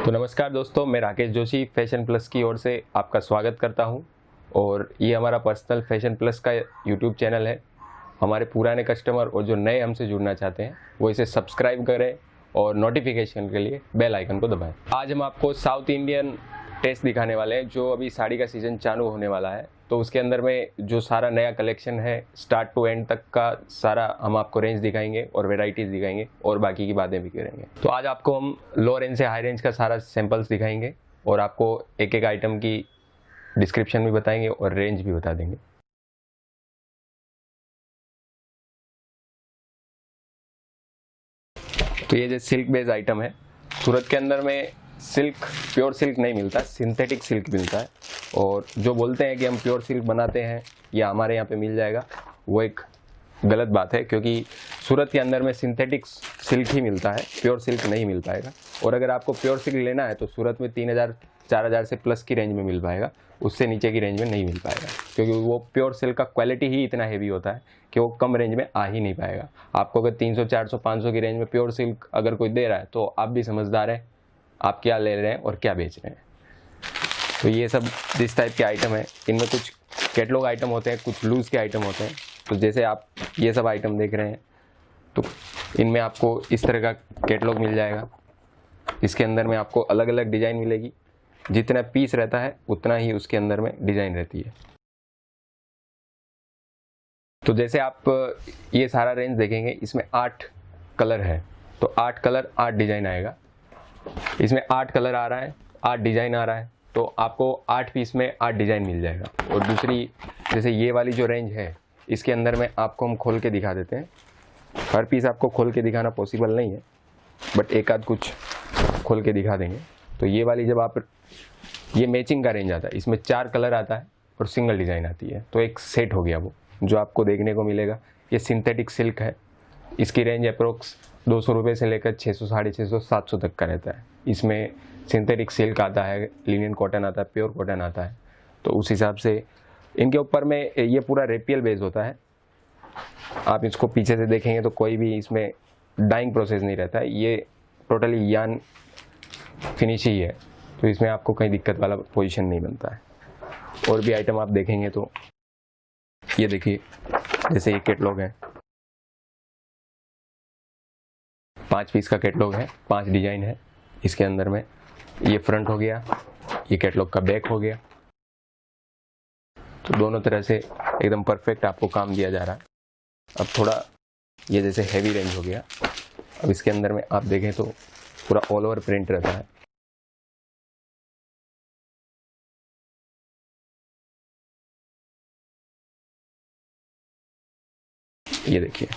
तो नमस्कार दोस्तों, मैं राकेश जोशी फैशन प्लस की ओर से आपका स्वागत करता हूं। और ये हमारा पर्सनल फैशन प्लस का यूट्यूब चैनल है। हमारे पुराने कस्टमर और जो नए हमसे जुड़ना चाहते हैं वो इसे सब्सक्राइब करें और नोटिफिकेशन के लिए बेल आइकन को दबाएं। आज हम आपको साउथ इंडियन टेस्ट दिखाने वाले हैं, जो अभी साड़ी का सीज़न चालू होने वाला है। तो उसके अंदर में जो सारा नया कलेक्शन है, स्टार्ट टू एंड तक का सारा हम आपको रेंज दिखाएंगे और वेराइटीज़ दिखाएंगे और बाकी की बातें भी करेंगे। तो आज आपको हम लो रेंज से हाई रेंज का सारा सैंपल्स दिखाएंगे और आपको एक एक आइटम की डिस्क्रिप्शन भी बताएंगे और रेंज भी बता देंगे। तो ये जो सिल्क बेस्ड आइटम है, सूरत के अंदर में सिल्क प्योर सिल्क नहीं मिलता, सिंथेटिक सिल्क मिलता है। और जो बोलते हैं कि हम प्योर सिल्क बनाते हैं या हमारे यहाँ पे मिल जाएगा, वो एक गलत बात है, क्योंकि सूरत के अंदर में सिंथेटिक सिल्क ही मिलता है, प्योर सिल्क नहीं मिल पाएगा। और अगर आपको प्योर सिल्क लेना है तो सूरत में 3000 4000 से प्लस की रेंज में मिल पाएगा, उससे नीचे की रेंज में नहीं मिल पाएगा, क्योंकि वो प्योर सिल्क का क्वालिटी ही इतना हेवी होता है कि वो कम रेंज में आ ही नहीं पाएगा। आपको अगर 300 400 500 की रेंज में प्योर सिल्क अगर कोई दे रहा है तो आप भी समझदार हैं, आप क्या ले रहे हैं और क्या बेच रहे हैं। तो ये सब जिस टाइप के आइटम है, इनमें कुछ कैटलॉग आइटम होते हैं, कुछ लूज़ के आइटम होते हैं। तो जैसे आप ये सब आइटम देख रहे हैं, तो इनमें आपको इस तरह का कैटलॉग मिल जाएगा। इसके अंदर में आपको अलग अलग डिज़ाइन मिलेगी, जितना पीस रहता है उतना ही उसके अंदर में डिज़ाइन रहती है। तो जैसे आप ये सारा रेंज देखेंगे, इसमें 8 कलर है, तो 8 कलर 8 डिज़ाइन आएगा। इसमें 8 कलर आ रहा है, 8 डिज़ाइन आ रहा है, तो आपको 8 पीस में 8 डिज़ाइन मिल जाएगा। और दूसरी जैसे ये वाली जो रेंज है, इसके अंदर में आपको हम खोल के दिखा देते हैं। हर पीस आपको खोल के दिखाना पॉसिबल नहीं है, बट एक आध कुछ खोल के दिखा देंगे। तो ये वाली जब आप, ये मैचिंग का रेंज आता है, इसमें 4 कलर आता है और सिंगल डिज़ाइन आती है, तो एक सेट हो गया वो जो आपको देखने को मिलेगा। ये सिंथेटिक सिल्क है, इसकी रेंज अप्रोक्स 200 रुपये से लेकर 600 650 700 तक का रहता है। इसमें सिंथेटिक सिल्क आता है, लिनियन कॉटन आता है, प्योर कॉटन आता है। तो उस हिसाब से इनके ऊपर में ये पूरा रेपियल बेस होता है। आप इसको पीछे से देखेंगे तो कोई भी इसमें डाइंग प्रोसेस नहीं रहता है, ये टोटली यान फिनिश ही है। तो इसमें आपको कहीं दिक्कत वाला पोजीशन नहीं बनता है। और भी आइटम आप देखेंगे तो ये देखिए, जैसे ये कैटलॉग है, 5 पीस का कैटलॉग है, 5 डिजाइन है इसके अंदर में। ये फ्रंट हो गया, ये कैटलॉग का बैक हो गया। तो दोनों तरह से एकदम परफेक्ट आपको काम दिया जा रहा है। अब थोड़ा ये जैसे हैवी रेंज हो गया, अब इसके अंदर में आप देखें तो पूरा ऑल ओवर प्रिंट रहता है। ये देखिए,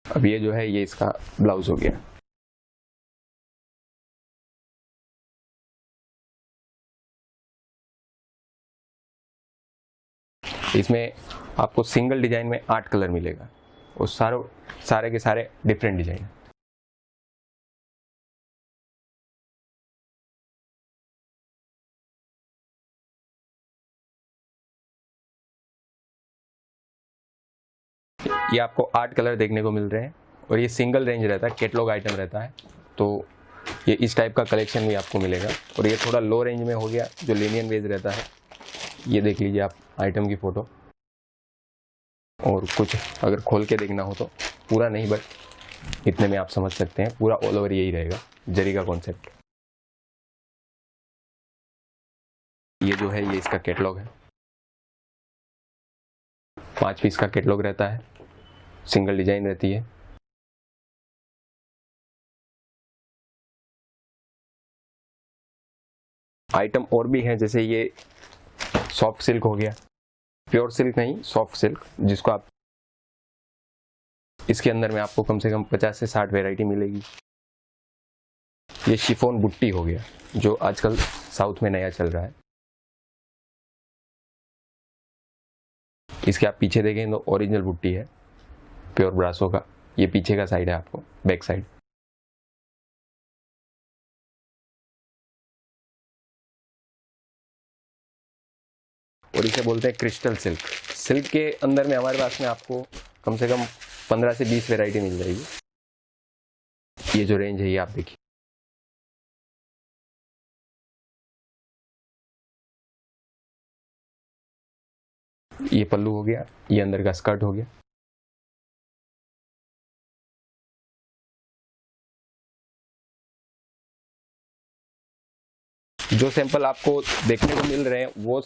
अब ये जो है, ये इसका ब्लाउज हो गया। इसमें आपको सिंगल डिजाइन में 8 कलर मिलेगा और सारे के सारे डिफरेंट डिजाइन। ये आपको 8 कलर देखने को मिल रहे हैं और ये सिंगल रेंज रहता है, कैटलॉग आइटम रहता है। तो ये इस टाइप का कलेक्शन भी आपको मिलेगा। और ये थोड़ा लो रेंज में हो गया, जो लिनियन बेस रहता है। ये देख लीजिए आप आइटम की फ़ोटो। और कुछ अगर खोल के देखना हो तो पूरा नहीं, बट इतने में आप समझ सकते हैं, पूरा ऑल ओवर यही रहेगा, जरी का कॉन्सेप्ट। ये जो है, ये इसका कैटलॉग है, 5 पीस का कैटलॉग रहता है, सिंगल डिजाइन रहती है। आइटम और भी हैं, जैसे ये सॉफ्ट सिल्क हो गया, प्योर सिल्क नहीं, सॉफ्ट सिल्क, जिसको आप, इसके अंदर में आपको कम से कम 50 से 60 वैरायटी मिलेगी। ये शिफॉन बुट्टी हो गया, जो आजकल साउथ में नया चल रहा है। इसके आप पीछे देखें तो ओरिजिनल बुट्टी है, प्योर ब्रासो का। ये पीछे का साइड है, आपको बैक साइड। और इसे बोलते हैं क्रिस्टल सिल्क। सिल्क के अंदर में हमारे पास में आपको कम से कम 15 से 20 वैरायटी मिल जाएगी। ये जो रेंज है, ये आप देखिए, ये पल्लू हो गया, ये अंदर का स्कर्ट हो गया। जो सैंपल आपको देखने को मिल रहे हैं वो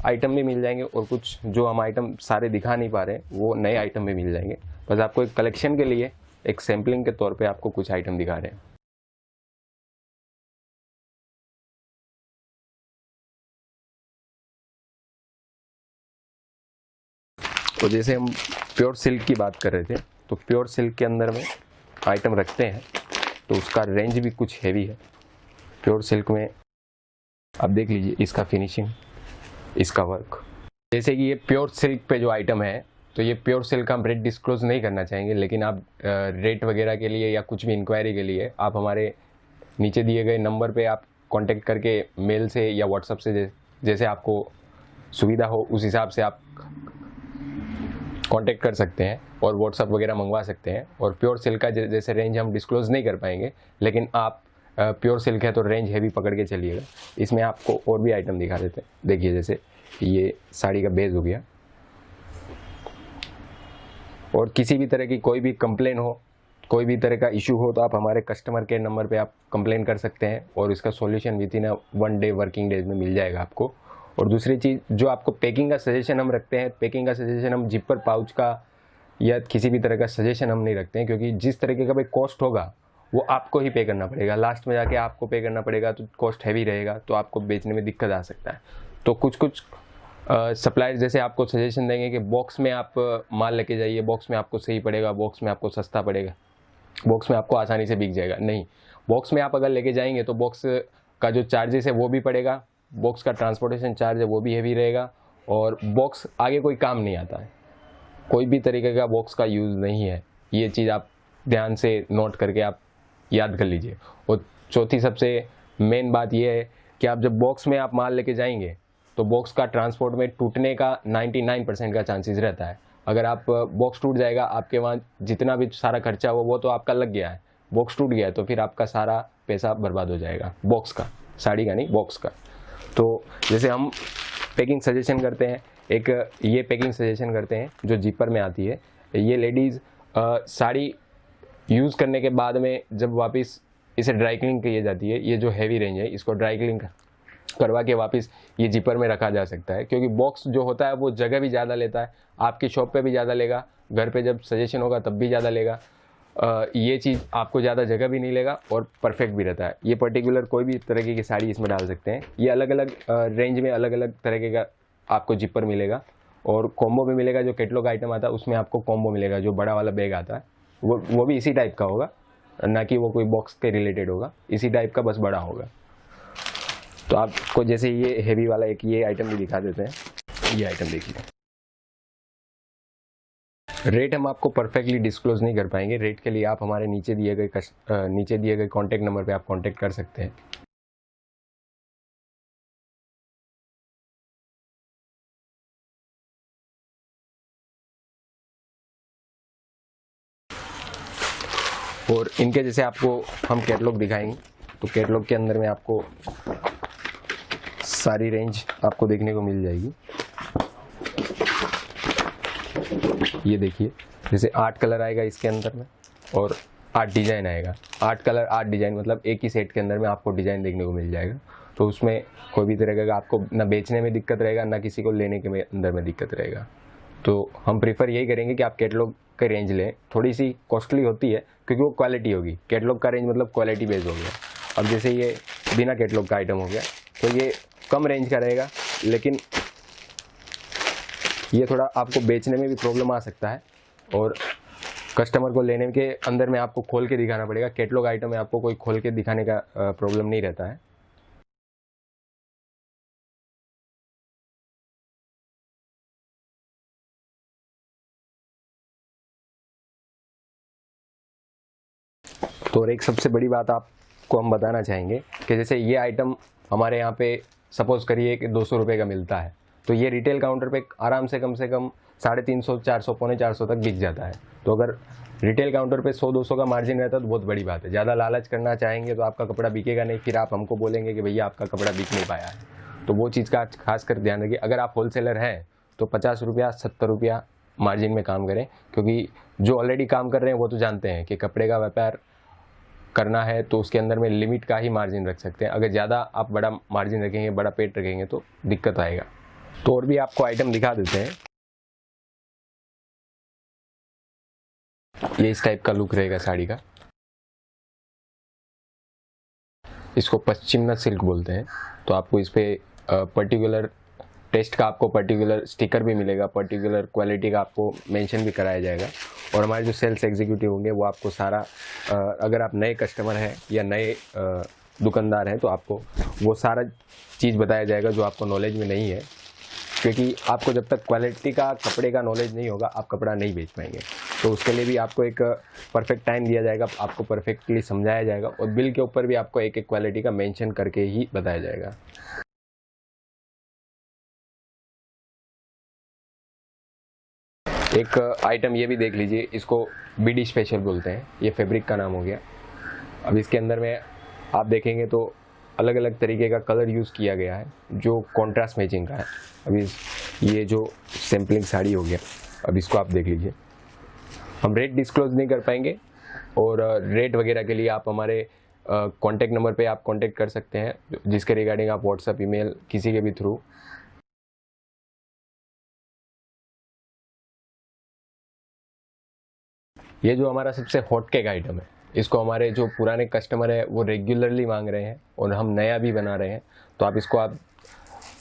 आइटम भी मिल जाएंगे, और कुछ जो हम आइटम सारे दिखा नहीं पा रहे हैं वो नए आइटम भी मिल जाएंगे। बस आपको एक कलेक्शन के लिए, एक सैम्पलिंग के तौर पे आपको कुछ आइटम दिखा रहे हैं। तो जैसे हम प्योर सिल्क की बात कर रहे थे, तो प्योर सिल्क के अंदर में आइटम रखते हैं तो उसका रेंज भी कुछ हैवी है। प्योर सिल्क में आप देख लीजिए इसका फिनिशिंग, इसका वर्क। जैसे कि ये प्योर सिल्क पे जो आइटम है, तो ये प्योर सिल्क का हम रेट डिस्क्लोज नहीं करना चाहेंगे, लेकिन आप रेट वगैरह के लिए या कुछ भी इंक्वायरी के लिए आप हमारे नीचे दिए गए नंबर पे आप कांटेक्ट करके मेल से या व्हाट्सएप से जैसे आपको सुविधा हो उस हिसाब से आप कांटेक्ट कर सकते हैं और व्हाट्सएप वगैरह मंगवा सकते हैं। और प्योर सिल्क का जैसे रेंज हम डिस्क्लोज नहीं कर पाएंगे, लेकिन आप प्योर सिल्क है तो रेंज हैवी पकड़ के चलिएगा। इसमें आपको और भी आइटम दिखा देते हैं। देखिए जैसे ये साड़ी का बेस हो गया, और किसी भी तरह की कोई भी कंप्लेन हो, कोई भी तरह का इशू हो तो आप हमारे कस्टमर केयर नंबर पे आप कंप्लेन कर सकते हैं और इसका solution with in 1 day working days में मिल जाएगा आपको। और दूसरी चीज़ जो आपको पैकिंग का सजेशन हम रखते हैं, पैकिंग का सजेशन हम जिपर पाउच का या किसी भी तरह का सजेशन हम नहीं रखते हैं, क्योंकि जिस तरीके का भाई कॉस्ट होगा वो आपको ही पे करना पड़ेगा। लास्ट में जाके आपको पे करना पड़ेगा तो कॉस्ट हैवी रहेगा, तो आपको बेचने में दिक्कत आ सकता है। तो कुछ सप्लायर जैसे आपको सजेशन देंगे कि बॉक्स में आप माल लेके जाइए, बॉक्स में आपको सही पड़ेगा, बॉक्स में आपको सस्ता पड़ेगा, बॉक्स में आपको आसानी से बिक जाएगा। नहीं, बॉक्स में आप अगर लेके जाएंगे तो बॉक्स का जो चार्जेस है वो भी पड़ेगा, बॉक्स का ट्रांसपोर्टेशन चार्ज है वो भी हैवी रहेगा, और बॉक्स आगे कोई काम नहीं आता है, कोई भी तरीके का बॉक्स का यूज़ नहीं है। ये चीज़ आप ध्यान से नोट करके आप याद कर लीजिए। और चौथी सबसे मेन बात यह है कि आप जब बॉक्स में आप माल लेके जाएंगे तो बॉक्स का ट्रांसपोर्ट में टूटने का 99% का चांसेस रहता है। अगर आप बॉक्स टूट जाएगा, आपके वहाँ जितना भी सारा खर्चा हुआ वो तो आपका लग गया है, बॉक्स टूट गया है तो फिर आपका सारा पैसा बर्बाद हो जाएगा, बॉक्स का, साड़ी का नहीं, बॉक्स का। तो जैसे हम पैकिंग सजेशन करते हैं, एक ये पैकिंग सजेशन करते हैं जो जिपर में आती है। ये लेडीज़ साड़ी यूज़ करने के बाद में जब वापस इसे ड्राई क्लीनिंग की जाती है, ये जो हैवी रेंज है इसको ड्राई क्लीनिंग करवा के वापस ये जिपर में रखा जा सकता है, क्योंकि बॉक्स जो होता है वो जगह भी ज़्यादा लेता है, आपकी शॉप पे भी ज़्यादा लेगा, घर पे जब सजेशन होगा तब भी ज़्यादा लेगा। ये चीज़ आपको ज़्यादा जगह भी नहीं लेगा और परफेक्ट भी रहता है। ये पर्टिकुलर कोई भी तरीके की साड़ी इसमें डाल सकते हैं। ये अलग अलग रेंज में अलग अलग तरीके का आपको जिपर मिलेगा, और कॉम्बो भी मिलेगा। जो कैटलॉग आइटम आता है उसमें आपको कॉम्बो मिलेगा, जो बड़ा वाला बैग आता है वो भी इसी टाइप का होगा, ना कि वो कोई बॉक्स के रिलेटेड होगा, इसी टाइप का बस बड़ा होगा। तो आपको जैसे ये हैवी वाला एक ये आइटम भी दिखा देते हैं। ये आइटम देखिए, रेट हम आपको परफेक्टली डिस्क्लोज नहीं कर पाएंगे। रेट के लिए आप हमारे नीचे दिए गए कॉन्टैक्ट नंबर पे आप कॉन्टैक्ट कर सकते हैं। और इनके जैसे आपको हम कैटलॉग दिखाएंगे, तो कैटलॉग के अंदर में आपको सारी रेंज आपको देखने को मिल जाएगी। ये देखिए, जैसे 8 कलर आएगा इसके अंदर में और 8 डिज़ाइन आएगा। 8 कलर 8 डिज़ाइन मतलब एक ही सेट के अंदर में आपको डिज़ाइन देखने को मिल जाएगा। तो उसमें कोई भी तरह का आपको ना बेचने में दिक्कत रहेगा, ना किसी को लेने के अंदर में दिक्कत रहेगा। तो हम प्रीफर यही करेंगे कि आप कैटलॉग का रेंज लें। थोड़ी सी कॉस्टली होती है क्योंकि वो क्वालिटी होगी, कैटलॉग का रेंज मतलब क्वालिटी बेस्ड हो गया। अब जैसे ये बिना कैटलॉग का आइटम हो गया तो ये कम रेंज का रहेगा, लेकिन ये थोड़ा आपको बेचने में भी प्रॉब्लम आ सकता है और कस्टमर को लेने के अंदर में आपको खोल के दिखाना पड़ेगा। कैटलॉग आइटम में आपको कोई खोल के दिखाने का प्रॉब्लम नहीं रहता है। तो और एक सबसे बड़ी बात आपको हम बताना चाहेंगे कि जैसे ये आइटम हमारे यहाँ पे सपोज़ करिए कि 200 रुपये का मिलता है, तो ये रिटेल काउंटर पे आराम से कम 350, 400, पौने 400 तक बिक जाता है। तो अगर रिटेल काउंटर पे 100-200 का मार्जिन रहता है तो बहुत बड़ी बात है। ज़्यादा लालच करना चाहेंगे तो आपका कपड़ा बिकेगा नहीं, फिर आप हमको बोलेंगे कि भैया आपका कपड़ा बिक नहीं पाया है। तो वो चीज़ का खास कर ध्यान रखिए। अगर आप होलसेलर हैं तो 50 रुपया 70 रुपया मार्जिन में काम करें, क्योंकि जो ऑलरेडी काम कर रहे हैं वो तो जानते हैं कि कपड़े का व्यापार करना है तो उसके अंदर में लिमिट का ही मार्जिन रख सकते हैं। अगर ज़्यादा आप बड़ा मार्जिन रखेंगे, बड़ा पेट रखेंगे तो दिक्कत आएगा। तो और भी आपको आइटम दिखा देते हैं। ये इस टाइप का लुक रहेगा साड़ी का। इसको पश्चिमना सिल्क बोलते हैं। तो आपको इस पे पर्टिकुलर टेस्ट का आपको पर्टिकुलर स्टिकर भी मिलेगा, पर्टिकुलर क्वालिटी का आपको मेंशन भी कराया जाएगा। और हमारे जो सेल्स एग्जीक्यूटिव होंगे वो आपको सारा, अगर आप नए कस्टमर हैं या नए दुकानदार हैं तो आपको वो सारा चीज़ बताया जाएगा जो आपको नॉलेज में नहीं है, क्योंकि आपको जब तक क्वालिटी का कपड़े का नॉलेज नहीं होगा आप कपड़ा नहीं बेच पाएंगे। तो उसके लिए भी आपको एक परफेक्ट टाइम दिया जाएगा, आपको परफेक्टली समझाया जाएगा और बिल के ऊपर भी आपको एक एक क्वालिटी का मेंशन करके ही बताया जाएगा। एक आइटम ये भी देख लीजिए, इसको बीडी स्पेशल बोलते हैं। ये फैब्रिक का नाम हो गया। अब इसके अंदर में आप देखेंगे तो अलग अलग तरीके का कलर यूज़ किया गया है जो कॉन्ट्रास्ट मैचिंग का है। अभी ये जो सैम्पलिंग साड़ी हो गया, अब इसको आप देख लीजिए। हम रेट डिस्क्लोज नहीं कर पाएंगे और रेट वगैरह के लिए आप हमारे कॉन्टैक्ट नंबर पे आप कॉन्टैक्ट कर सकते हैं, जिसके रिगार्डिंग आप व्हाट्सएप, ईमेल किसी के भी थ्रू। ये जो हमारा सबसे हॉट केक आइटम है, इसको हमारे जो पुराने कस्टमर है वो रेगुलरली मांग रहे हैं और हम नया भी बना रहे हैं। तो आप इसको आप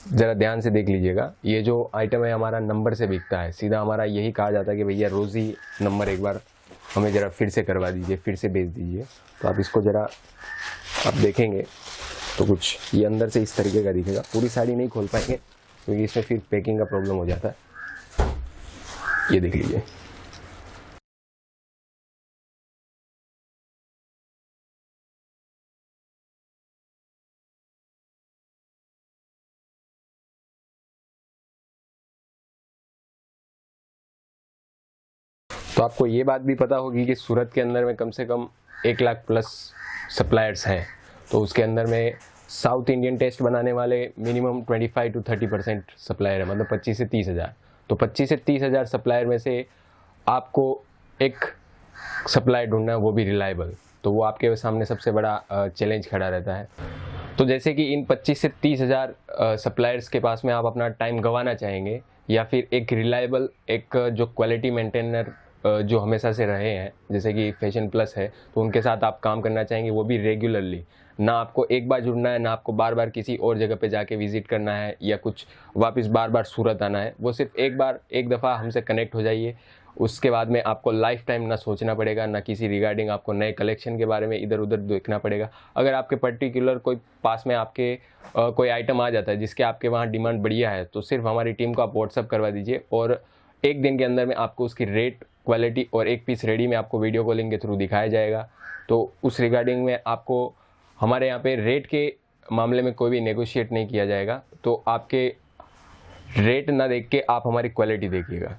ज़रा ध्यान से देख लीजिएगा। ये जो आइटम है हमारा नंबर से बिकता है। सीधा हमारा यही कहा जाता है कि भैया रोज़ी नंबर एक बार हमें ज़रा फिर से करवा दीजिए, फिर से भेज दीजिए। तो आप इसको ज़रा आप देखेंगे तो कुछ ये अंदर से इस तरीके का दिखेगा। पूरी साड़ी नहीं खोल पाएंगे क्योंकि इसमें फिर पैकिंग का प्रॉब्लम हो जाता है। ये देख लीजिए। तो आपको ये बात भी पता होगी कि सूरत के अंदर में कम से कम 1 लाख प्लस सप्लायर्स हैं। तो उसके अंदर में साउथ इंडियन टेस्ट बनाने वाले मिनिमम 25 to 30% सप्लायर है, मतलब 25 से 30 हज़ार। तो 25 से 30 हज़ार सप्लायर में से आपको एक सप्लायर ढूंढना है, वो भी रिलायबल। तो वो आपके सामने सबसे बड़ा चैलेंज खड़ा रहता है। तो जैसे कि इन 25 से 30 हज़ार सप्लायर्स के पास में आप अपना टाइम गंवाना चाहेंगे, या फिर एक रिलायबल, एक जो क्वालिटी मेंटेनर जो हमेशा से रहे हैं जैसे कि फैशन प्लस है, तो उनके साथ आप काम करना चाहेंगे, वो भी रेगुलरली। ना आपको एक बार जुड़ना है, ना आपको बार बार किसी और जगह पे जाके विजिट करना है या कुछ वापस बार बार सूरत आना है। वो सिर्फ एक बार, एक दफ़ा हमसे कनेक्ट हो जाइए। उसके बाद में आपको लाइफ टाइम ना सोचना पड़ेगा, ना किसी रिगार्डिंग आपको नए कलेक्शन के बारे में इधर उधर देखना पड़ेगा। अगर आपके पर्टिकुलर कोई पास में आपके कोई आइटम आ जाता है जिसके आपके वहाँ डिमांड बढ़िया है, तो सिर्फ हमारी टीम को आप व्हाट्सअप करवा दीजिए और एक दिन के अंदर में आपको उसकी रेट, क्वालिटी और एक पीस रेडी में आपको वीडियो कॉलिंग के थ्रू दिखाया जाएगा। तो उस रिगार्डिंग में आपको हमारे यहाँ पे रेट के मामले में कोई भी नेगोशिएट नहीं किया जाएगा। तो आपके रेट ना देख के आप हमारी क्वालिटी देखिएगा,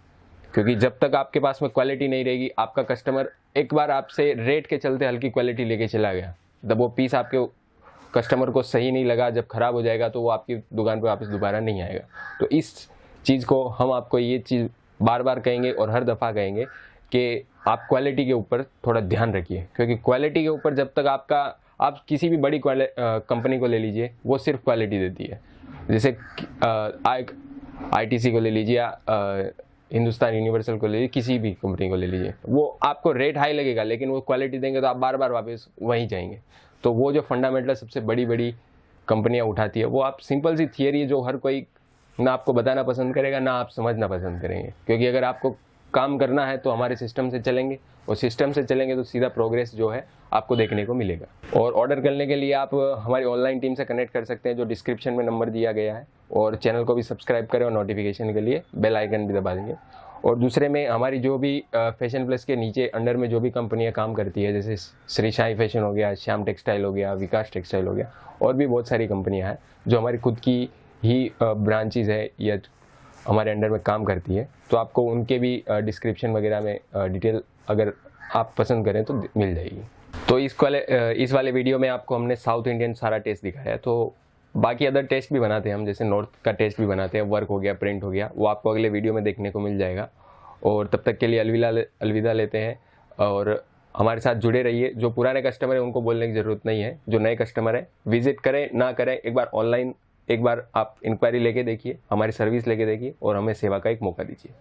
क्योंकि जब तक आपके पास में क्वालिटी नहीं रहेगी, आपका कस्टमर एक बार आपसे रेट के चलते हल्की क्वालिटी लेके चला गया, जब वो पीस आपके कस्टमर को सही नहीं लगा, जब ख़राब हो जाएगा तो वो आपकी दुकान पे वापस दोबारा नहीं आएगा। तो इस चीज़ को हम आपको ये चीज़ बार बार कहेंगे और हर दफ़ा कहेंगे कि आप क्वालिटी के ऊपर थोड़ा ध्यान रखिए, क्योंकि क्वालिटी के ऊपर जब तक आप किसी भी बड़ी कंपनी को ले लीजिए, वो सिर्फ क्वालिटी देती है। जैसे ITC को ले लीजिए या हिंदुस्तान यूनिवर्सल को ले लीजिए, किसी भी कंपनी को ले लीजिए, वो आपको रेट हाई लगेगा लेकिन वो क्वालिटी देंगे तो आप बार बार वापस वहीं जाएंगे। तो वो जो फंडामेंटल सबसे बड़ी बड़ी कंपनियां उठाती है, वो आप सिंपल सी थियरी है जो हर कोई ना आपको बताना पसंद करेगा, ना आप समझना पसंद करेंगे। क्योंकि अगर आपको काम करना है तो हमारे सिस्टम से चलेंगे, और सिस्टम से चलेंगे तो सीधा प्रोग्रेस जो है आपको देखने को मिलेगा। और ऑर्डर करने के लिए आप हमारी ऑनलाइन टीम से कनेक्ट कर सकते हैं, जो डिस्क्रिप्शन में नंबर दिया गया है। और चैनल को भी सब्सक्राइब करें और नोटिफिकेशन के लिए बेल आइकन भी दबा देंगे। और दूसरे में हमारी जो भी फैशन प्लस के नीचे अंडर में जो भी कंपनियां काम करती है, जैसे श्री साई फैशन हो गया, श्याम टेक्सटाइल हो गया, विकास टेक्सटाइल हो गया, और भी बहुत सारी कंपनियां हैं जो हमारी खुद की ही ब्रांचेज है या हमारे अंडर में काम करती है। तो आपको उनके भी डिस्क्रिप्शन वगैरह में डिटेल अगर आप पसंद करें तो मिल जाएगी। तो इस वाले वीडियो में आपको हमने साउथ इंडियन सारा टेस्ट दिखाया है। तो बाकी अदर टेस्ट भी बनाते हैं हम, जैसे नॉर्थ का टेस्ट भी बनाते हैं, वर्क हो गया, प्रिंट हो गया, वो आपको अगले वीडियो में देखने को मिल जाएगा। और तब तक के लिए अलविदा लेते हैं और हमारे साथ जुड़े रहिए। जो पुराने कस्टमर है उनको बोलने की ज़रूरत नहीं है, जो नए कस्टमर है विजिट करें ना करें, एक बार ऑनलाइन एक बार आप इंक्वायरी लेके देखिए, हमारी सर्विस लेके देखिए और हमें सेवा का एक मौका दीजिए।